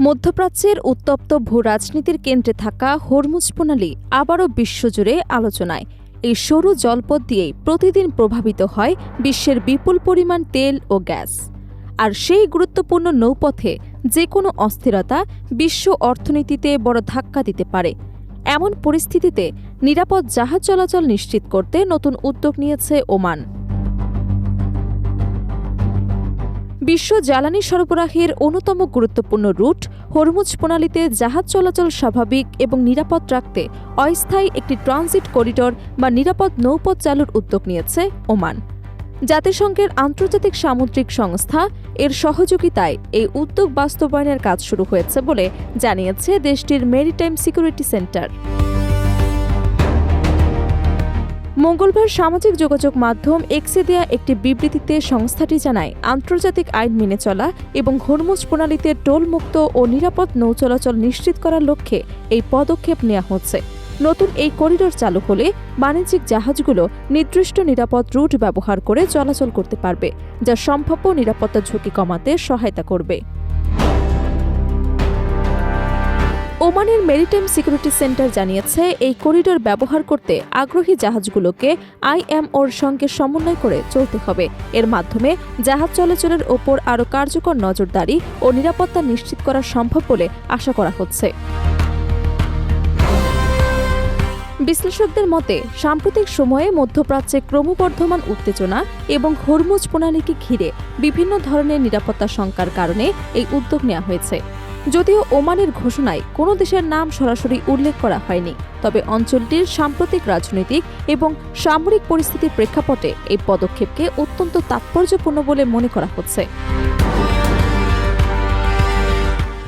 মধ্যপ্রাচ্যের উত্তপ্ত ভূরাজনীতির কেন্দ্রে থাকা হরমুজ প্রণালী আবারও বিশ্বজুড়ে আলোচনায়। এই সরু জলপথ দিয়েই প্রতিদিন প্রভাবিত হয় বিশ্বের বিপুল পরিমাণ তেল ও গ্যাস। আর সেই গুরুত্বপূর্ণ নৌপথে যে কোনো অস্থিরতা বিশ্ব অর্থনীতিতে বড় ধাক্কা দিতে পারে। এমন পরিস্থিতিতে নিরাপদ জাহাজ চলাচল নিশ্চিত করতে নতুন উদ্যোগ নিয়েছে ওমান। বিশ্ব জ্বালানি সরবরাহের অন্যতম গুরুত্বপূর্ণ রুট হরমুজ প্রণালীতে জাহাজ চলাচল স্বাভাবিক এবং নিরাপদ রাখতে অস্থায়ী একটি ট্রানজিট করিডর বা নিরাপদ নৌপথ চালুর উদ্যোগ নিয়েছে ওমান। জাতিসংঘের আন্তর্জাতিক সামুদ্রিক সংস্থা এর সহযোগিতায় এই উদ্যোগ বাস্তবায়নের কাজ শুরু হয়েছে বলে জানিয়েছে দেশটির মেরিটাইম সিকিউরিটি সেন্টার। মঙ্গলবার সামাজিক যোগাযোগ মাধ্যম এক্সে দেয়া একটি বিবৃতিতে সংস্থাটি জানায়, আন্তর্জাতিক আইন মেনে চলা এবং হরমুজ প্রণালীতে টোলমুক্ত ও নিরাপদ নৌ চলাচল নিশ্চিত করার লক্ষ্যে এই পদক্ষেপ নেওয়া হচ্ছে। নতুন এই করিডর চালু হলে বাণিজ্যিক জাহাজগুলো নির্দিষ্ট নিরাপদ রুট ব্যবহার করে চলাচল করতে পারবে, যা সম্ভাব্য নিরাপত্তা ঝুঁকি কমাতে সহায়তা করবে। ওমানের মেরিটাইম সিকিউরিটি সেন্টার জানিয়েছে, এই করিডর ব্যবহার করতে আগ্রহী জাহাজগুলোকে আইএমওর সঙ্গে সমন্বয় করে চলতে হবে। এর মাধ্যমে জাহাজ চলাচলের ওপর আরও কার্যকর নজরদারি ও নিরাপত্তা নিশ্চিত করা সম্ভব বলে আশা করা হচ্ছে। বিশ্লেষকদের মতে, সাম্প্রতিক সময়ে মধ্যপ্রাচ্যে ক্রমবর্ধমান উত্তেজনা এবং হরমুজ প্রণালীকে ঘিরে বিভিন্ন ধরনের নিরাপত্তা শঙ্কার কারণে এই উদ্যোগ নেওয়া হয়েছে। যদিও ওমানের ঘোষণায় কোনো দেশের নাম সরাসরি উল্লেখ করা হয়নি, তবে অঞ্চলটির সাম্প্রতিক রাজনৈতিক এবং সামরিক পরিস্থিতির প্রেক্ষাপটে এই পদক্ষেপকে অত্যন্ত তাৎপর্যপূর্ণ বলে মনে করা হচ্ছে।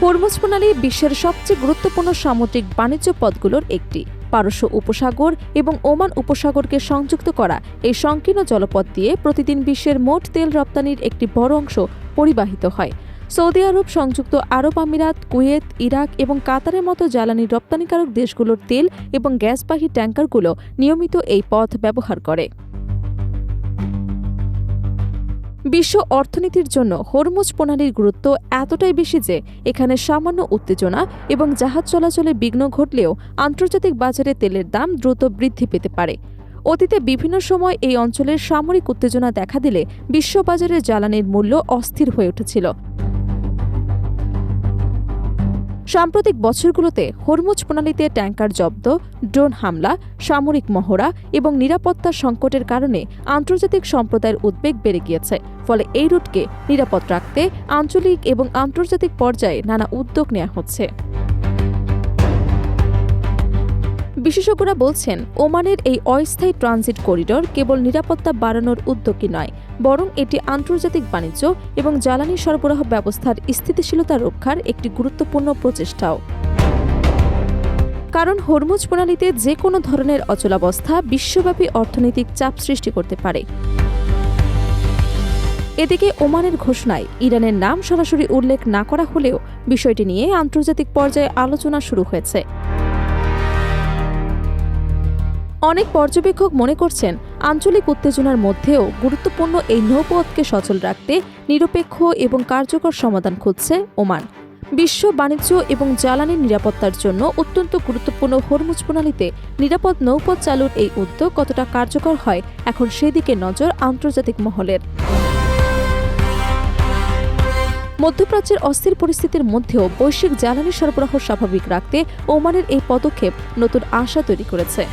হরমুজ প্রণালী বিশ্বের সবচেয়ে গুরুত্বপূর্ণ সামুদ্রিক বাণিজ্য পথগুলোর একটি। পারস্য উপসাগর এবং ওমান উপসাগরকে সংযুক্ত করা এই সংকীর্ণ জলপথ দিয়ে প্রতিদিন বিশ্বের মোট তেল রপ্তানির একটি বড় অংশ পরিবাহিত হয়। সৌদি আরব, সংযুক্ত আরব আমিরাত, কুয়েত, ইরাক এবং কাতারের মতো জ্বালানি রপ্তানিকারক দেশগুলোর তেল এবং গ্যাসবাহী ট্যাঙ্কারগুলো নিয়মিত এই পথ ব্যবহার করে। বিশ্ব অর্থনীতির জন্য হরমুজ প্রণালীর গুরুত্ব এতটাই বেশি যে এখানে সামান্য উত্তেজনা এবং জাহাজ চলাচলে বিঘ্ন ঘটলেও আন্তর্জাতিক বাজারে তেলের দাম দ্রুত বৃদ্ধি পেতে পারে। অতীতে বিভিন্ন সময় এই অঞ্চলের সামরিক উত্তেজনা দেখা দিলে বিশ্ববাজারে জ্বালানির মূল্য অস্থির হয়ে উঠেছিল। সাম্প্রতিক বছরগুলোতে হরমুজ প্রণালীতে ট্যাঙ্কার জব্দ, ড্রোন হামলা, সামরিক মহড়া এবং নিরাপত্তা সংকটের কারণে আন্তর্জাতিক সম্প্রদায়ের উদ্বেগ বেড়ে গিয়েছে। ফলে এই রুটকে নিরাপদ রাখতে আঞ্চলিক এবং আন্তর্জাতিক পর্যায়ে নানা উদ্যোগ নেওয়া হচ্ছে। বিশেষজ্ঞরা বলছেন, ওমানের এই অস্থায়ী ট্রানজিট করিডর কেবল নিরাপত্তা বাড়ানোর উদ্যোগই নয়, বরং এটি আন্তর্জাতিক বাণিজ্য এবং জ্বালানি সরবরাহ ব্যবস্থার স্থিতিশীলতা রক্ষার একটি গুরুত্বপূর্ণ প্রচেষ্টাও। কারণ হরমুজ প্রণালীতে যে কোনো ধরনের অচলাবস্থা বিশ্বব্যাপী অর্থনৈতিক চাপ সৃষ্টি করতে পারে। এদিকে ওমানের ঘোষণায় ইরানের নাম সরাসরি উল্লেখ না করা হলেও বিষয়টি নিয়ে আন্তর্জাতিক পর্যায়ে আলোচনা শুরু হয়েছে। অনেক পর্যবেক্ষক মনে করছেন, আঞ্চলিক উত্তেজনার মধ্যেও গুরুত্বপূর্ণ এই নৌপথকে সচল রাখতে নিরপেক্ষ এবং কার্যকর সমাধান খুঁজছে ওমান। বিশ্ব বাণিজ্য এবং জ্বালানি নিরাপত্তার জন্য অত্যন্ত গুরুত্বপূর্ণ হরমুজ প্রণালীতে নিরাপদ নৌপথ চালুর এই উদ্যোগ কতটা কার্যকর হয়, এখন সেদিকে নজর আন্তর্জাতিক মহলের। মধ্যপ্রাচ্যের অস্থির পরিস্থিতির মধ্যেও বৈশ্বিক জ্বালানি সরবরাহ স্বাভাবিক রাখতে ওমানের এই পদক্ষেপ নতুন আশা তৈরি করেছে।